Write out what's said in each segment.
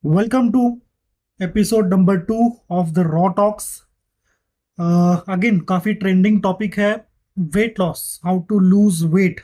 Welcome to episode number 2 of the Raw Talks. Again काफी trending topic है weight loss, how to lose weight.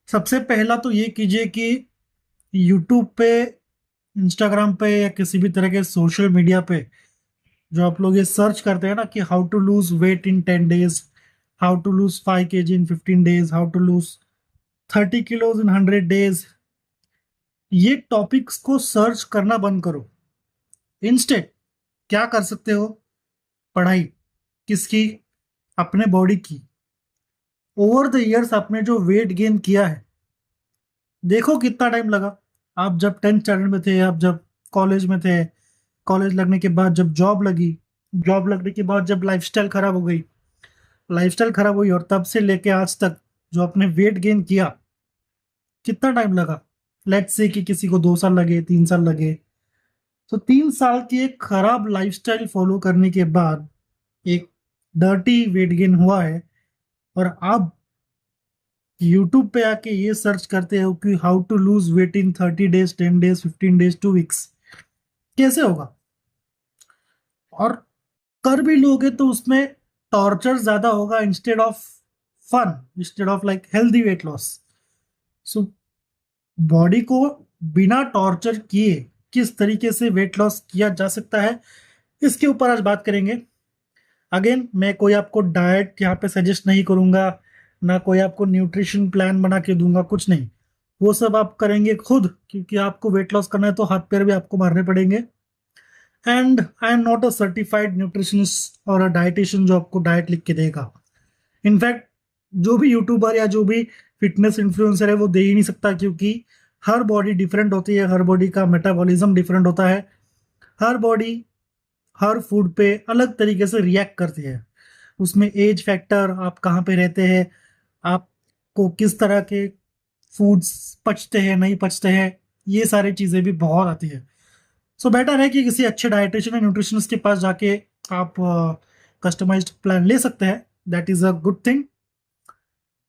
सबसे पहला तो ये कीजिए कि यूट्यूब पे, इंस्टाग्राम पे या किसी भी तरह के सोशल मीडिया पे जो आप लोग ये सर्च करते हैं ना कि how to lose weight in 10 days, how to lose 5 kg in 15 days, how to lose 30 kilos in 100 days, ये टॉपिक्स को सर्च करना बंद करो। इंस्टेड क्या कर सकते हो? पढ़ाई किसकी? अपने बॉडी की। ओवर द इयर्स आपने जो वेट गेन किया है, देखो कितना टाइम लगा। आप जब 10th स्टैंडर्ड में थे, आप जब कॉलेज में थे, कॉलेज लगने के बाद जब जॉब लगी, जॉब लगने के बाद जब लाइफस्टाइल खराब हो गई, लाइफस्टाइल खराब हुई, और तब से लेके आज तक जो आपने वेट गेन किया, कितना टाइम लगा? लेट्स से कि किसी को 2 साल लगे, 3 साल लगे। तो 3 साल की एक खराब लाइफस्टाइल फॉलो करने के बाद एक डर्टी वेट गेन हुआ है, और आप यूट्यूब पे आके ये सर्च करते हो कि how to lose weight in 30 days, 10 days, 15 days, 2 weeks। कैसे होगा? और कर भी लोगे तो उसमें टॉर्चर ज्यादा होगा instead of fun, instead of like healthy weight loss. So body को बिना टॉर्चर किए किस तरीके से वेट लॉस किया जा सकता है, इसके ऊपर आज बात करेंगे। अगेन, मैं कोई आपको डाइट यहाँ पे सजेस्ट नहीं करूंगा, ना कोई आपको न्यूट्रिशन प्लान बना के दूंगा, कुछ नहीं। वो सब आप करेंगे खुद, क्योंकि आपको वेट लॉस करना है तो हाथ पैर भी आपको मारने पड़ेंगे। And I am not a certified nutritionist और अ डाइटिशियन जो आपको डाइट लिख के देगा। इनफैक्ट जो भी यूट्यूबर या जो भी फिटनेस इन्फ्लुएंसर है वो दे ही नहीं सकता, क्योंकि हर बॉडी डिफरेंट होती है, हर बॉडी का मेटाबॉलिज्म डिफरेंट होता है, हर बॉडी हर फूड पे अलग तरीके से रिएक्ट करती है। उसमें एज फैक्टर, आप कहाँ पे रहते हैं, आपको किस तरह के फूड्स पचते हैं नहीं पचते हैं, ये सारी चीज़ें भी बहुत आती है। सो बेटर है कि किसी अच्छे डाइटिशियन या न्यूट्रिशनिस्ट के पास जाके आप कस्टमाइज्ड प्लान ले सकते हैं। That is a good thing.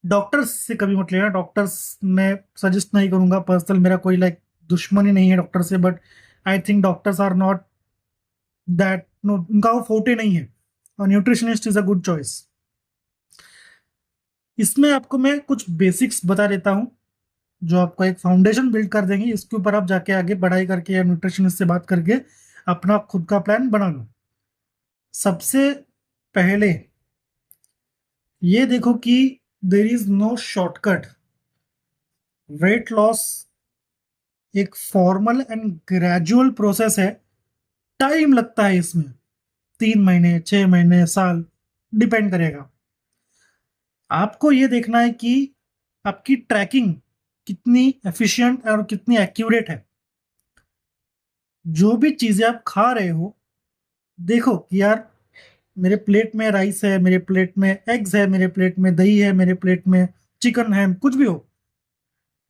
Doctors से कभी मत लेना, डॉक्टर्स मैं सजेस्ट नहीं करूंगा। पर्सनल मेरा कोई लाइक दुश्मनी नहीं है डॉक्टर से, but I think doctors are not that, no, उनका वो फोटे नहीं है। और nutritionist is a good choice. इसमें आपको मैं कुछ बेसिक्स बता देता हूँ जो आपको एक फाउंडेशन बिल्ड कर देंगे। इसके ऊपर आप जाके आगे पढ़ाई करके या न्यूट्रिशनिस्ट से बात करके अपना खुद का प्लान बना लो। सबसे पहले ये देखो कि there is no shortcut. Weight loss एक फॉर्मल एंड ग्रेजुअल प्रोसेस है। टाइम लगता है इसमें, 3 महीने, 6 महीने, साल, डिपेंड करेगा। आपको ये देखना है कि आपकी ट्रैकिंग कितनी एफिशिएंट और कितनी एक्यूरेट है। जो भी चीजें आप खा रहे हो, देखो कि यार मेरे प्लेट में राइस है, मेरे प्लेट में एग्स है, मेरे प्लेट में दही है, मेरे प्लेट में चिकन है, कुछ भी हो,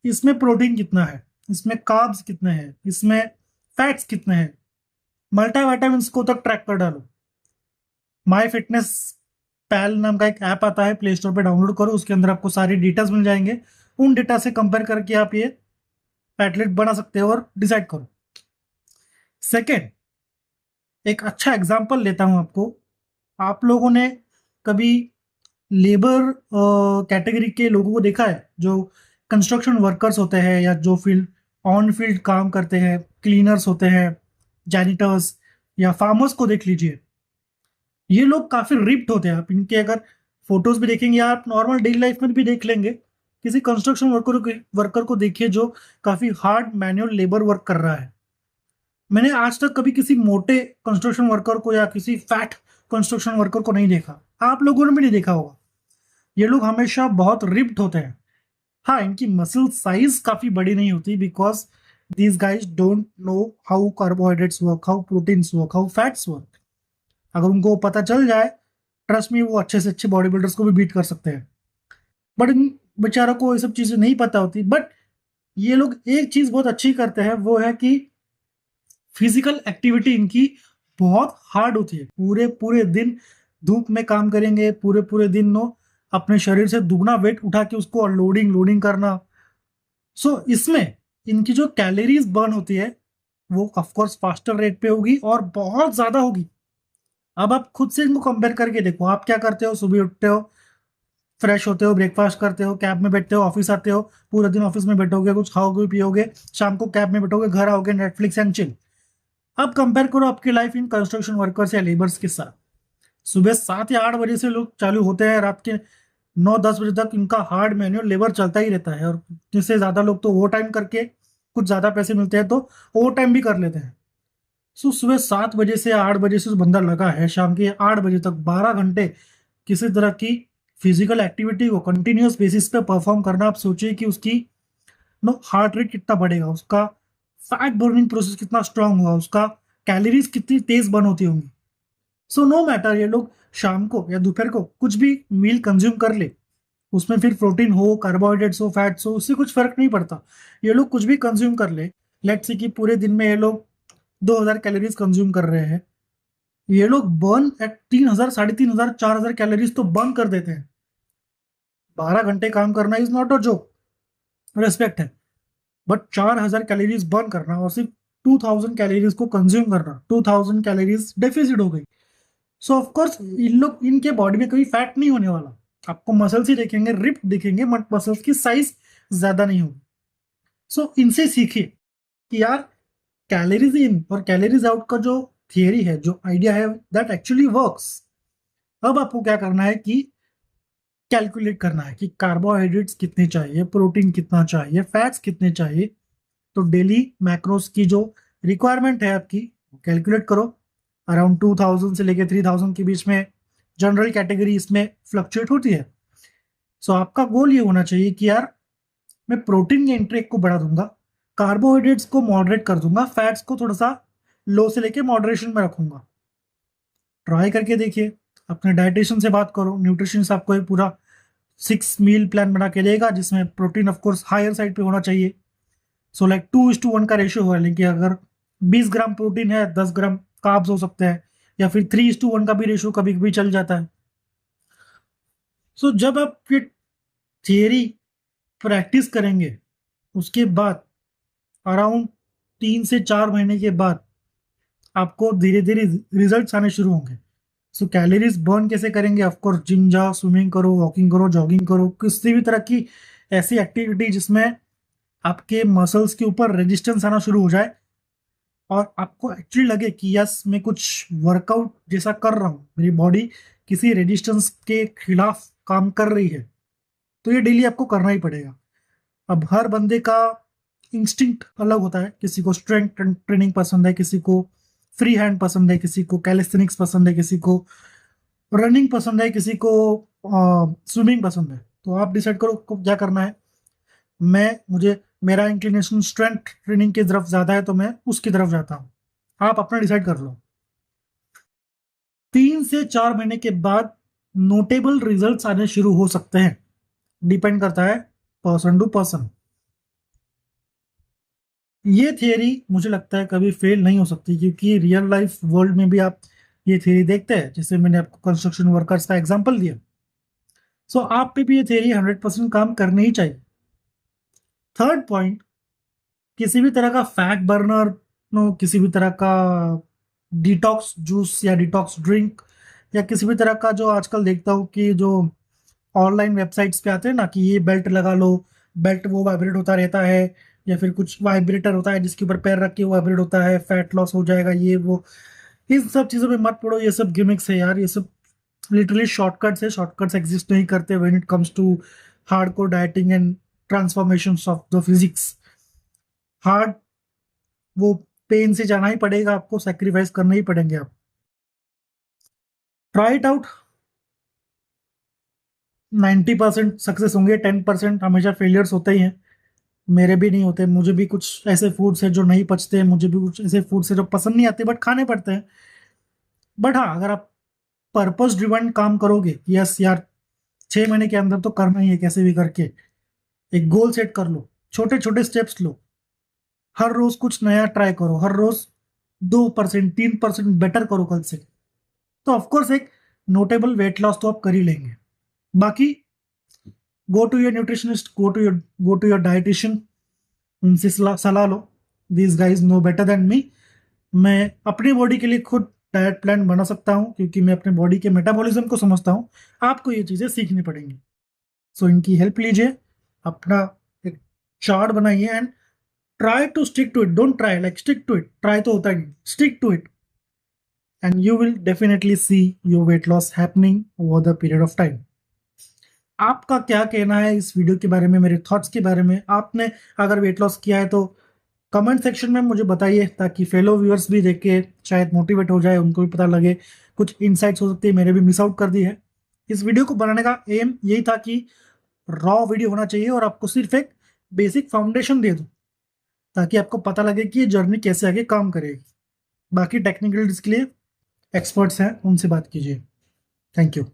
इसमें प्रोटीन कितना है, इसमें कार्ब्स कितने हैं, इसमें फैट्स कितने हैं। मल्टीविटामिन्स को तक ट्रैक कर डालो। माई फिटनेस पैल नाम का एक ऐप आता है, प्ले स्टोर पे डाउनलोड करो, उसके अंदर आपको सारे डिटेल्स मिल जाएंगे। उन डेटा से कंपेयर करके आप ये पैटलेट बना सकते हो और डिसाइड करो। सेकेंड, एक अच्छा एग्जाम्पल लेता हूं आपको। आप लोगों ने कभी लेबर कैटेगरी के लोगों को देखा है जो कंस्ट्रक्शन वर्कर्स होते हैं, या जो फील्ड ऑन फील्ड काम करते हैं, क्लीनर्स होते हैं, जैनिटर्स, या फार्मर्स को देख लीजिए। ये लोग काफी रिप्ड होते हैं। आप इनके अगर फोटोज भी देखेंगे या आप नॉर्मल डेली लाइफ में भी देख लेंगे, किसी कंस्ट्रक्शन वर्कर को देखिए जो काफी हार्ड मैनुअल लेबर वर्क कर रहा है। मैंने आज तक कभी किसी मोटे कंस्ट्रक्शन वर्कर को या किसी फैट कंस्ट्रक्शन वर्कर को नहीं देखा। आप लोगों ने भी नहीं देखा होगा। ये लोग हमेशा बहुत रिप्ड होते हैं। हाँ, इनकी मसल साइज काफी बड़ी नहीं होती, because these guys don't know how carbohydrates work, how proteins work, how fats work. अगर उनको पता चल जाए, ट्रस्ट में, वो अच्छे से अच्छे बॉडी बिल्डर्स को भी बीट कर सकते हैं। बट इन बेचारों को ये सब चीजें नहीं पता होती। बट ये लोग एक चीज बहुत अच्छी करते हैं, वो है कि फिजिकल एक्टिविटी इनकी बहुत हार्ड होती है। पूरे पूरे दिन धूप में काम करेंगे, पूरे पूरे दिन नो अपने शरीर से दुगना वेट उठा के उसको लोडिंग लोडिंग करना। सो इसमें इनकी जो कैलोरीज बर्न होती है वो ऑफकोर्स फास्टर रेट पे होगी और बहुत ज्यादा होगी। अब आप खुद से इनको कंपेयर करके देखो, आप क्या करते हो, सुबह उठते हो, फ्रेश होते हो, ब्रेकफास्ट करते हो, कैब में बैठते हो, ऑफिस आते हो, पूरा दिन ऑफिस में बैठोगे, कुछ खाओगे पियोगे, शाम को कैब में बैठोगे, घर आओगे, नेटफ्लिक्स एंड चिल। अब कंपेयर करो आपकी लाइफ इन कंस्ट्रक्शन वर्कर्स या लेबर्स के साथ। सुबह 7 या 8 बजे से लोग चालू होते हैं, रात के 9-10 बजे तक इनका हार्ड मैन्युअल लेबर चलता ही रहता है, और जिससे ज्यादा लोग तो ओवर टाइम करके कुछ ज्यादा पैसे मिलते हैं तो ओवर टाइम भी कर लेते हैं। सो सुबह 7 बजे से 8 बजे से जो बंदा लगा है शाम के 8 बजे तक 12 घंटे किसी तरह की फिजिकल एक्टिविटी को कंटिन्यूअस बेसिस पे परफॉर्म करना, आप सोचिए कि उसकी नो हार्ट रेट कितना बढ़ेगा, उसका फैट बर्निंग प्रोसेस कितना स्ट्रांग होगा, उसका कैलोरीज कितनी तेज बर्न होती होंगी। सो नो मैटर ये लोग शाम को या दोपहर को कुछ भी मील कंज्यूम कर ले, उसमें फिर प्रोटीन हो, कार्बोहाइड्रेट्स हो, फैट्स हो, उससे कुछ फर्क नहीं पड़ता। ये लोग कुछ भी कंज्यूम कर ले, लेट्स से कि पूरे दिन में ये लोग 2000 कैलोरीज कंज्यूम कर रहे हैं, ये लोग बर्न एट 3000, 3500, 4000 कैलोरीज तो बर्न कर देते हैं। 12 घंटे काम करना is not a joke, respect है। बट 4000 कैलोरीज बर्न करना और सिर्फ 2000 कैलोरीज को कंज्यूम करना, 2000 कैलोरीज डेफिसिट हो गई। सो ऑफकोर्स इन लोग, इनके बॉडी में कोई फैट नहीं होने वाला, आपको मसल्स ही देखेंगे, रिप दिखेंगे, बट मसल्स की साइज ज्यादा नहीं होगी। सो इनसे सीखिए कि यार कैलोरीज इन और कैलोरीज आउट का जो थियरी है, जो आइडिया है, दैट एक्चुअली वर्क्स। अब आपको क्या करना है कि कैलकुलेट करना है कि कार्बोहाइड्रेट्स कितने चाहिए, प्रोटीन कितना चाहिए, फैट्स कितने चाहिए। तो डेली मैक्रोस की जो रिक्वायरमेंट है आपकी, कैलकुलेट करो। अराउंड 2000 से लेके 3000 के बीच में जनरल कैटेगरी इसमें फ्लक्चुएट होती है। सो आपका गोल ये होना चाहिए कि यार मैं प्रोटीन के इंटेक को बढ़ा दूंगा, कार्बोहाइड्रेट्स को मॉडरेट कर दूंगा, फैट्स को थोड़ा सा लो से लेके मॉडरेशन में रखूंगा। ट्राई करके देखिए, अपने डाइटिशियन से बात करो, न्यूट्रिशनिस्ट आपको एक पूरा 6 मील प्लान बना के देगा, जिसमें प्रोटीन ऑफकोर्स हायर साइड पे होना चाहिए। सो लाइक 2:1 का रेशियो है, लेकिन अगर 20 ग्राम प्रोटीन है, 10 ग्राम कार्ब्स हो सकते हैं, या फिर 3:1 का भी रेशियो कभी कभी चल जाता है। सो जब आप ये थियरी प्रैक्टिस करेंगे, उसके बाद अराउंड 3 से 4 महीने के बाद आपको धीरे धीरे रिजल्ट्स आने शुरू होंगे। सो कैलोरीज बर्न कैसे करेंगे, ऑफकोर्स जिम जाओ, स्विमिंग करो, वॉकिंग करो, जॉगिंग करो, किसी भी तरह की ऐसी एक्टिविटी जिसमें आपके मसल्स के ऊपर रेजिस्टेंस आना शुरू हो जाए और आपको एक्चुअली लगे कि यस मैं कुछ वर्कआउट जैसा कर रहा हूँ, मेरी बॉडी किसी रेजिस्टेंस के खिलाफ काम कर रही है, तो ये डेली आपको करना ही पड़ेगा। अब हर बंदे का इंस्टिंक्ट अलग होता है, किसी को स्ट्रेंथ ट्रेनिंग पसंद है, किसी को फ्री हैंड पसंद है, किसी को कैलिस्थेनिक्स पसंद है, किसी को रनिंग पसंद है, किसी को स्विमिंग पसंद है। तो आप डिसाइड करो को क्या करना है। मुझे मेरा इंक्लिनेशन स्ट्रेंथ ट्रेनिंग की तरफ ज्यादा है तो मैं उसकी तरफ जाता हूँ, आप अपना डिसाइड कर लो। 3 से 4 महीने के बाद नोटेबल रिजल्ट्स आने शुरू हो सकते हैं, डिपेंड करता है पर्सन टू पर्सन। ये थियरी मुझे लगता है कभी फेल नहीं हो सकती, क्योंकि रियल लाइफ वर्ल्ड में भी आप ये थियरी देखते हैं, जैसे मैंने आपको कंस्ट्रक्शन वर्कर्स का एग्जांपल दिया। सो आप पे भी ये थियरी 100% काम करनी ही चाहिए। थर्ड पॉइंट, किसी भी तरह का फैट बर्नर, नो किसी भी तरह का डिटॉक्स जूस या डिटॉक्स ड्रिंक, या किसी भी तरह का, जो आजकल देखता हूँ कि जो ऑनलाइन वेबसाइट्स पे आते हैं ना कि ये बेल्ट लगा लो, बेल्ट वो वाइब्रेट होता रहता है, या फिर कुछ वाइब्रेटर होता है जिसके ऊपर पैर रख के वो वाइब्रेट होता है, फैट लॉस हो जाएगा, ये वो, इन सब चीज़ों में मत पड़ो, ये सब गिमिक्स है यार, ये सब लिटरली शॉर्टकट्स है, शॉर्टकट्स एग्जिस्ट नहीं करते when it comes to hardcore dieting and transformations of the physics. Hard वो पेन से जाना ही पड़ेगा, आपको सेक्रीफाइस करने ही पड़ेंगे। आप ट्राई इट आउट, 90% सक्सेस होंगे, 10% हमेशा फेलियर्स होते ही हैं। मेरे भी नहीं होते, मुझे भी कुछ ऐसे फूड्स है जो नहीं पचते हैं, मुझे भी कुछ ऐसे फूड्स है जो पसंद नहीं आते, बट खाने पड़ते हैं। बट हाँ, अगर आप पर्पस ड्रिवन काम करोगे, यस यार 6 महीने के अंदर तो करना ही है कैसे भी करके, एक गोल सेट कर लो, छोटे छोटे स्टेप्स लो, हर रोज कुछ नया ट्राई करो, हर रोज 2% 3% बेटर करो कल से, तो ऑफकोर्स एक नोटेबल वेट लॉस तो आप कर ही लेंगे। बाकी go to your nutritionist, go to your dietitian, उनसे सलाह लो, these guys know better than me. मैं अपनी बॉडी के लिए खुद डाइट प्लान बना सकता हूँ क्योंकि मैं अपने बॉडी के मेटाबॉलिज्म को समझता हूँ। आपको ये चीज़ें सीखनी पड़ेंगी। सो इनकी हेल्प लीजिए, अपना एक चार्ट बनाइए and try to stick to it. Don't try like stick to it, try तो होता ही नहीं, stick to it and you will definitely see your weight loss happening over the period of time. आपका क्या कहना है इस वीडियो के बारे में, मेरे थॉट्स के बारे में? आपने अगर वेट लॉस किया है तो कमेंट सेक्शन में मुझे बताइए, ताकि फेलो व्यूअर्स भी देख के शायद मोटिवेट हो जाए, उनको भी पता लगे। कुछ इनसाइट्स हो सकते हैं मैंने भी मिस आउट कर दी है। इस वीडियो को बनाने का एम यही था कि रॉ वीडियो होना चाहिए और आपको सिर्फ एक बेसिक फाउंडेशन दे दूं, ताकि आपको पता लगे कि ये जर्नी कैसे आगे काम करेगी। बाकी टेक्निकल के लिए एक्सपर्ट्स हैं, उनसे बात कीजिए। Thank you.